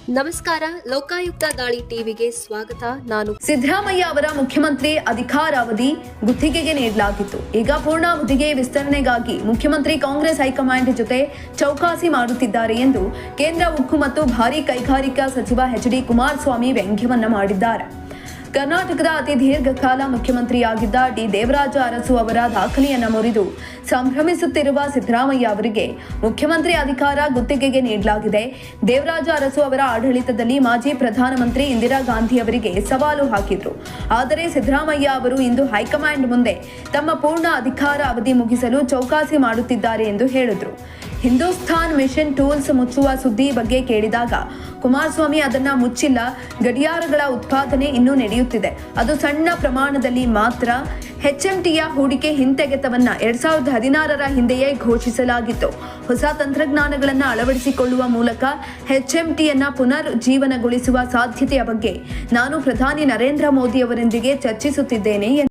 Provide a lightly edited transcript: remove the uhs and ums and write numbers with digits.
ನಮಸ್ಕಾರ. ಲೋಕಾಯುಕ್ತ ದಾಳಿ ಟಿವಿಗೆ ಸ್ವಾಗತ. ನಾನು ಸಿದ್ದರಾಮಯ್ಯ ಅವರ ಮುಖ್ಯಮಂತ್ರಿ ಅಧಿಕಾರಾವಧಿ ಗುತ್ತಿಗೆಗೆ ನೀಡಲಾಗಿತ್ತು. ಈಗ ಪೂರ್ಣಾವಧಿಗೆ ವಿಸ್ತರಣೆಗಾಗಿ ಮುಖ್ಯಮಂತ್ರಿ ಕಾಂಗ್ರೆಸ್ ಹೈಕಮಾಂಡ್ ಜೊತೆ ಚೌಕಾಸಿ ಮಾಡುತ್ತಿದ್ದಾರೆ ಎಂದು ಕೇಂದ್ರ ಉಕ್ಕು ಮತ್ತು ಭಾರೀ ಕೈಗಾರಿಕಾ ಸಚಿವ ಎಚ್.ಡಿ. ಕುಮಾರಸ್ವಾಮಿ ವ್ಯಂಗ್ಯವನ್ನ ಮಾಡಿದ್ದಾರೆ. ಕರ್ನಾಟಕದ ಅತಿ ದೀರ್ಘಕಾಲ ಮುಖ್ಯಮಂತ್ರಿಯಾಗಿದ್ದ ಡಿ. ದೇವರಾಜ ಅರಸು ಅವರ ದಾಖಲೆಯನ್ನು ಮುರಿದು ಸಂಭ್ರಮಿಸುತ್ತಿರುವ ಸಿದ್ದರಾಮಯ್ಯ ಅವರಿಗೆ ಮುಖ್ಯಮಂತ್ರಿ ಅಧಿಕಾರ ಗುತ್ತಿಗೆಗೆ ನೀಡಲಾಗಿದೆ. ದೇವರಾಜ ಅರಸು ಅವರ ಆಡಳಿತದಲ್ಲಿ ಮಾಜಿ ಪ್ರಧಾನಮಂತ್ರಿ ಇಂದಿರಾ ಗಾಂಧಿ ಅವರಿಗೆ ಸವಾಲು ಹಾಕಿದ್ರು. ಆದರೆ ಸಿದ್ದರಾಮಯ್ಯ ಅವರು ಇಂದು ಹೈಕಮಾಂಡ್ ಮುಂದೆ ತಮ್ಮ ಪೂರ್ಣ ಅಧಿಕಾರ ಅವಧಿ ಮುಗಿಸಲು ಚೌಕಾಸಿ ಮಾಡುತ್ತಿದ್ದಾರೆ ಎಂದು ಹೇಳಿದ್ರು. ಹಿಂದೂಸ್ತಾನ್ ಮಿಷನ್ ಟೂಲ್ಸ್ ಮುಚ್ಚುವ ಸುದ್ದಿ ಬಗ್ಗೆ ಕೇಳಿದಾಗ ಕುಮಾರಸ್ವಾಮಿ ಅದನ್ನ ಮುಚ್ಚಿಲ್ಲ, ಗಡಿಯಾರಗಳ ಉತ್ಪಾದನೆ ಇನ್ನೂ ನಡೆಯುತ್ತಿದೆ, ಅದು ಸಣ್ಣ ಪ್ರಮಾಣದಲ್ಲಿ ಮಾತ್ರ. HMTಯ ಹೂಡಿಕೆ ಹಿಂತೆಗೆತವನ್ನ 2016ರ ಹಿಂದೆಯೇ ಘೋಷಿಸಲಾಗಿತ್ತು. ಹೊಸ ತಂತ್ರಜ್ಞಾನಗಳನ್ನು ಅಳವಡಿಸಿಕೊಳ್ಳುವ ಮೂಲಕ HMTಯನ್ನ ಪುನರ್ ಜೀವನಗೊಳಿಸುವ ಸಾಧ್ಯತೆಯ ಬಗ್ಗೆ ನಾನು ಪ್ರಧಾನಿ ನರೇಂದ್ರ ಮೋದಿ ಅವರೊಂದಿಗೆ ಚರ್ಚಿಸುತ್ತಿದ್ದೇನೆ.